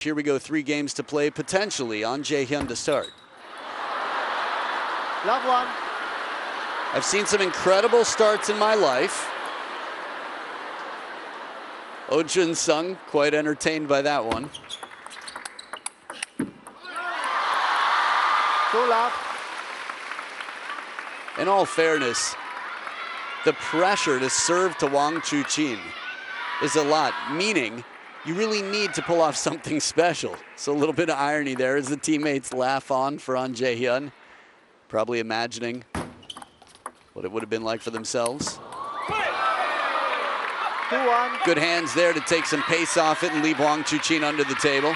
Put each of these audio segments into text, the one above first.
Here we go, 3 games to play, potentially on Jaehyun to start. Love one. I've seen some incredible starts in my life. Oh Jun-sung, quite entertained by that one. Two love. In all fairness, the pressure to serve to Wang Chuqin is a lot, meaning you really need to pull off something special. So a little bit of irony there as the teammates laugh on for An Jaehyun, probably imagining what it would have been like for themselves. 2-1. Good hands there to take some pace off it and leave Wang Chuqin under the table.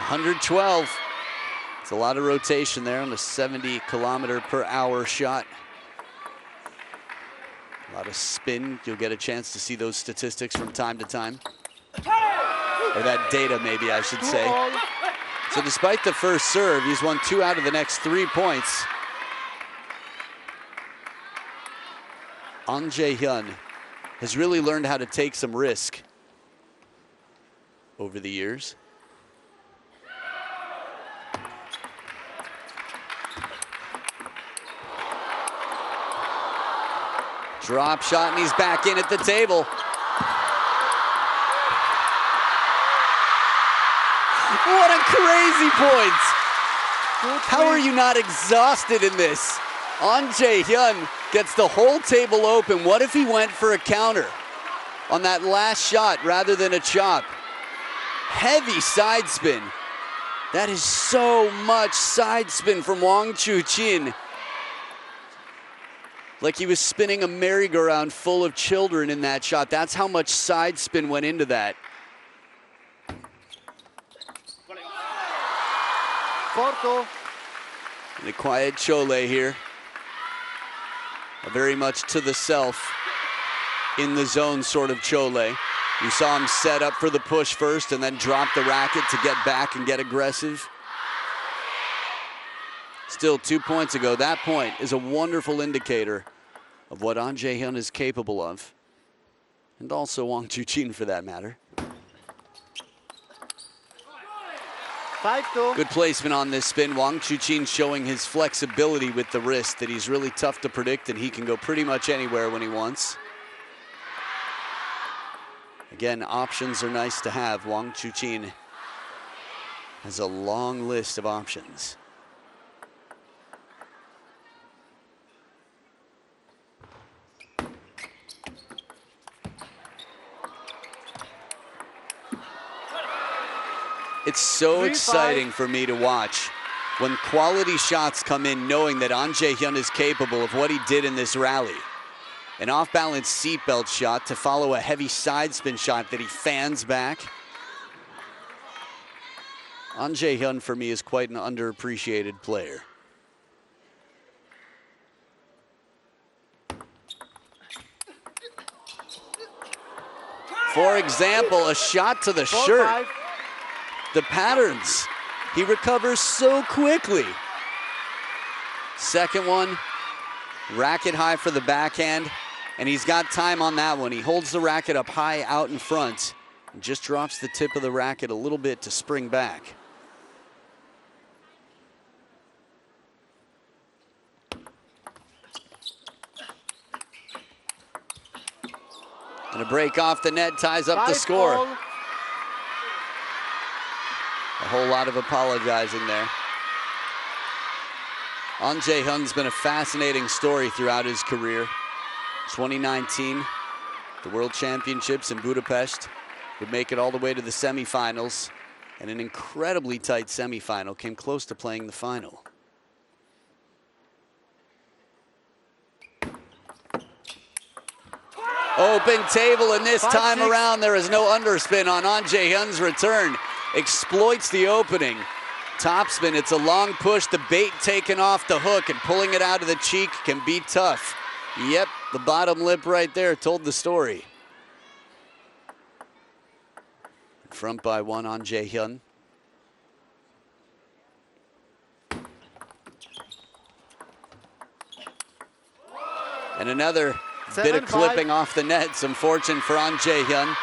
112. It's a lot of rotation there on a 70-kilometer-per-hour shot. A lot of spin. You'll get a chance to see those statistics from time to time. Or that data, maybe I should say. So despite the first serve, he's won 2 out of the next 3 points. An Jaehyun has really learned how to take some risk over the years. Drop shot, and he's back in at the table. What a crazy point! How are you not exhausted in this? An Jaehyun gets the whole table open. What if he went for a counter on that last shot rather than a chop? Heavy side spin. That is so much side spin from Wang Chuqin. Like he was spinning a merry-go-round full of children in that shot. That's how much side spin went into that. 4-2. And a quiet Chole here. A very much to the self, in the zone sort of Chole. You saw him set up for the push first and then drop the racket to get back and get aggressive. Still 2 points ago. That point is a wonderful indicator of what An Jaehyun is capable of. And also Wang Chuqin for that matter. 5-2. Good placement on this spin. Wang Chuqin showing his flexibility with the wrist, that he's really tough to predict and he can go pretty much anywhere when he wants. Again, options are nice to have. Wang Chuqin has a long list of options. It's so exciting for me to watch when quality shots come in, knowing that An Jaehyun is capable of what he did in this rally. An off-balance seatbelt shot to follow a heavy side spin shot that he fans back. An Jaehyun for me is quite an underappreciated player. For example, a shot to the shirt. The patterns, he recovers so quickly. Second one, racket high for the backhand, and he's got time on that one. He holds the racket up high out in front and just drops the tip of the racket a little bit to spring back. And a break off the net ties up the score. A whole lot of apologizing there. An Jaehyun's been a fascinating story throughout his career. 2019, the World Championships in Budapest, would make it all the way to the semifinals, and an incredibly tight semifinal, came close to playing the final. Open table, and this time around there is no underspin on An Jaehyun's return. Exploits the opening. Topspin, it's a long push, the bait taken off the hook, and pulling it out of the cheek can be tough. Yep, the bottom lip right there told the story. In front by 1 on Jaehyun. And another bit of clipping off the net. Some fortune for An Jaehyun.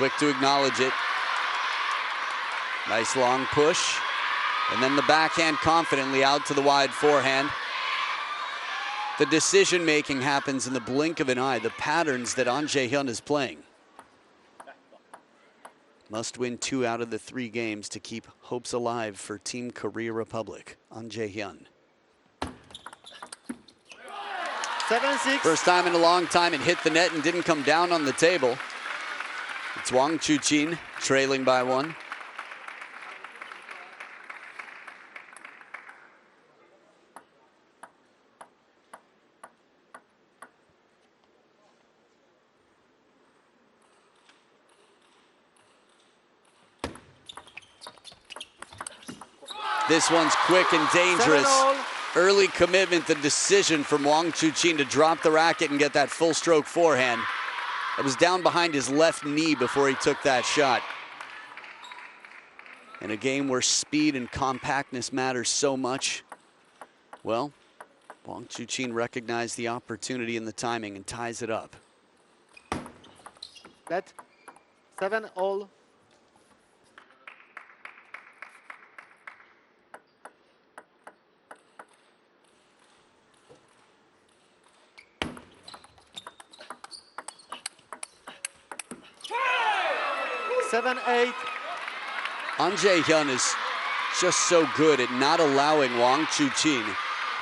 quick to acknowledge it. Nice long push. And then the backhand confidently out to the wide forehand. The decision-making happens in the blink of an eye. The patterns that Jaehyun is playing. Must win 2 out of the 3 games to keep hopes alive for Team Korea Republic. Jaehyun. 7-6. First time in a long time it hit the net and didn't come down on the table. It's Wang Chuqin trailing by 1. This one's quick and dangerous. 7-all. Early commitment, the decision from Wang Chuqin to drop the racket and get that full stroke forehand. It was down behind his left knee before he took that shot. In a game where speed and compactness matters so much, well, Wang Chuqin recognized the opportunity and the timing and ties it up. Net. 7-all. Jaehyun is just so good at not allowing Wang Chuqin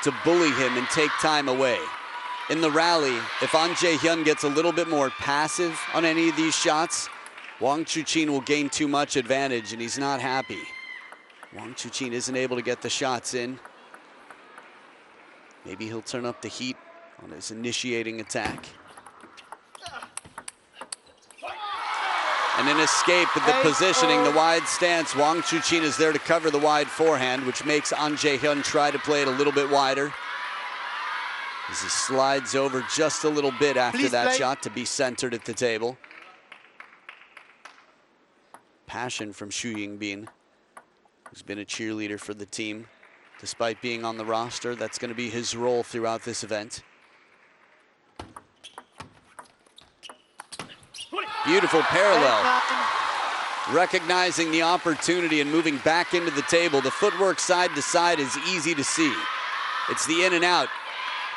to bully him and take time away. In the rally, if Jaehyun gets a little bit more passive on any of these shots, Wang Chuqin will gain too much advantage and he's not happy. Wang Chuqin isn't able to get the shots in. Maybe he'll turn up the heat on his initiating attack. And an escape with the positioning, the wide stance. Wang Chuqin is there to cover the wide forehand, which makes Jaehyun try to play it a little bit wider. As he slides over just a little bit after that shot to be centered at the table. Passion from Xu Yingbin, who's been a cheerleader for the team. Despite being on the roster, that's going to be his role throughout this event. Beautiful parallel. Recognizing the opportunity and moving back into the table. The footwork side to side is easy to see. It's the in and out.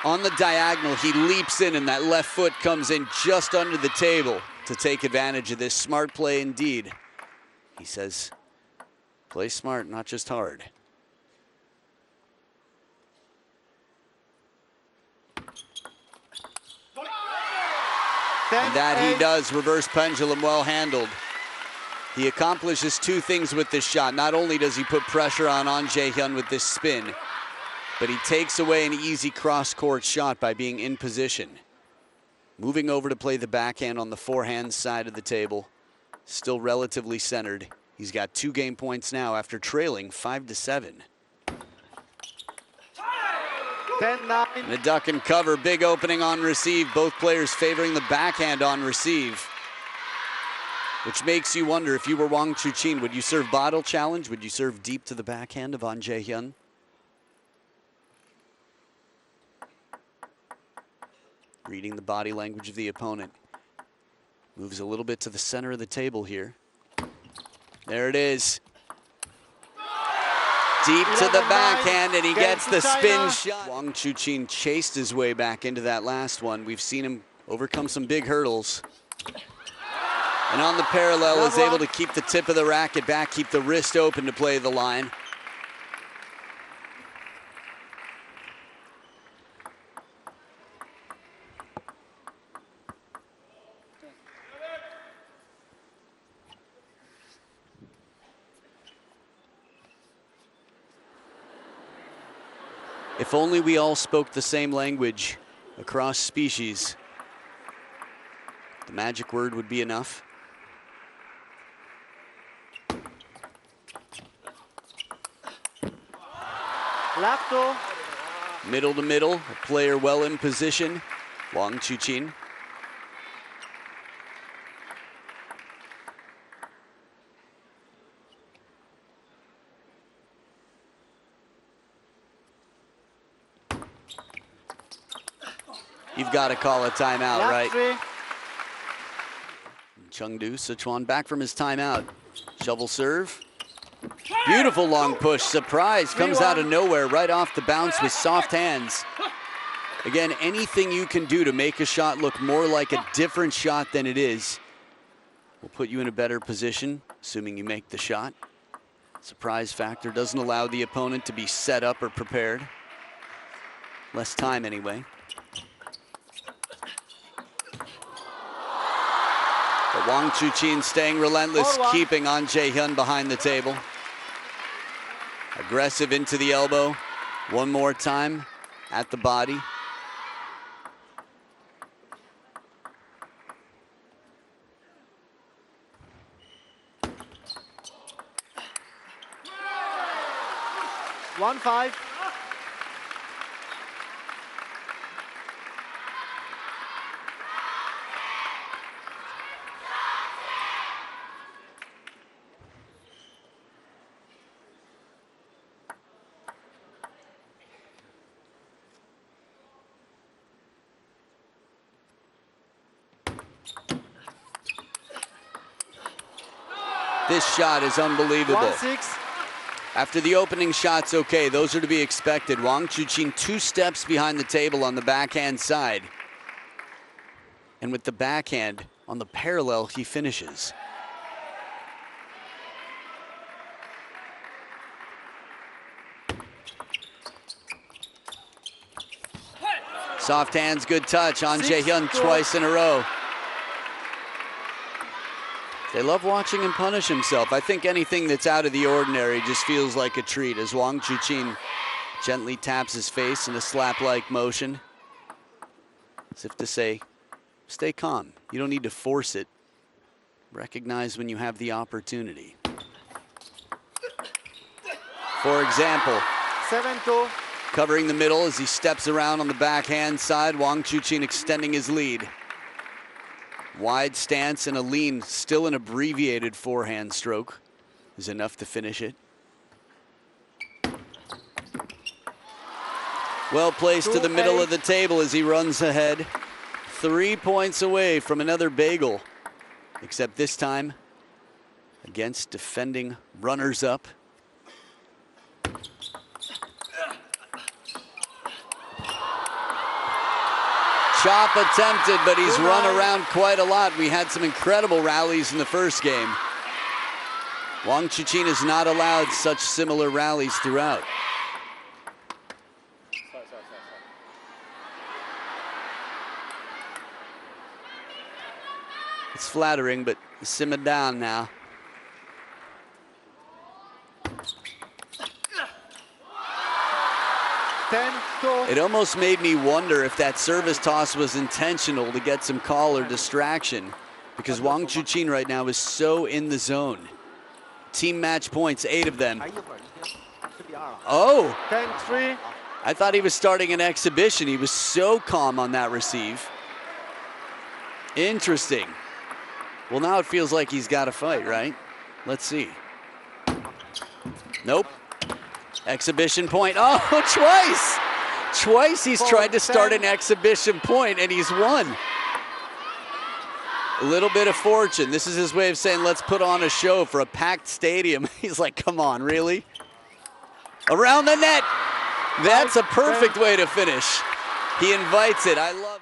On the diagonal, he leaps in and that left foot comes in just under the table to take advantage of this. Smart play indeed. He says, play smart, not just hard. And that he does, reverse pendulum, well handled. He accomplishes 2 things with this shot. Not only does he put pressure on Jaehyun with this spin, but he takes away an easy cross-court shot by being in position. Moving over to play the backhand on the forehand side of the table. Still relatively centered. He's got 2 game points now after trailing 5-7. 10-9. And a duck and cover, big opening on receive. Both players favoring the backhand on receive. Which makes you wonder, if you were Wang Chuqin, would you serve bottle challenge? Would you serve deep to the backhand of Jaehyun? Reading the body language of the opponent. Moves a little bit to the center of the table here. There it is. Deep to the backhand, and he gets the spin shot. Wang Chuqin chased his way back into that last one. We've seen him overcome some big hurdles. And on the parallel, is able to keep the tip of the racket back, keep the wrist open to play the line. If only we all spoke the same language across species, the magic word would be enough. Lefto. Middle to middle, a player well in position, Wang Chuqin. You've got to call a timeout, right? Chengdu, Sichuan back from his timeout. Shovel serve. Beautiful long push. Surprise comes out of nowhere right off the bounce with soft hands. Again, anything you can do to make a shot look more like a different shot than it is will put you in a better position, assuming you make the shot. Surprise factor doesn't allow the opponent to be set up or prepared. Less time anyway. But Wang Chuqin staying relentless, keeping on Jaehyun behind the table. Aggressive into the elbow. One more time at the body. One five. This shot is unbelievable. 1-6. After the opening shot's okay, those are to be expected. Wang Chuqin 2 steps behind the table on the backhand side. And with the backhand on the parallel, he finishes. Soft hands, good touch on Jaehyun twice in a row. They love watching him punish himself. I think anything that's out of the ordinary just feels like a treat as Wang Chuqin gently taps his face in a slap-like motion, as if to say, stay calm. You don't need to force it. Recognize when you have the opportunity. For example, 7-2. covering the middle as he steps around on the backhand side, Wang Chuqin extending his lead. Wide stance and a lean, still an abbreviated forehand stroke is enough to finish it. Well placed to the middle of the table as he runs ahead. 3 points away from another bagel, except this time against defending runners-up. Chop attempted, but he's run around quite a lot. We had some incredible rallies in the first game. Wang Chuqin has not allowed such similar rallies throughout. It's flattering, but simmer down now. It almost made me wonder if that service toss was intentional to get some call or distraction, because Wang Chuqin right now is so in the zone. Team match points, 8 of them. Oh, 10-3. I thought he was starting an exhibition. He was so calm on that receive. Interesting. Well, now it feels like he's got to fight, right? Let's see. Nope. Exhibition point. Oh, twice! Twice he's tried to start an exhibition point and he's won. A little bit of fortune. This is his way of saying, let's put on a show for a packed stadium. He's like, come on, really? Around the net. That's a perfect way to finish. He invites it. I love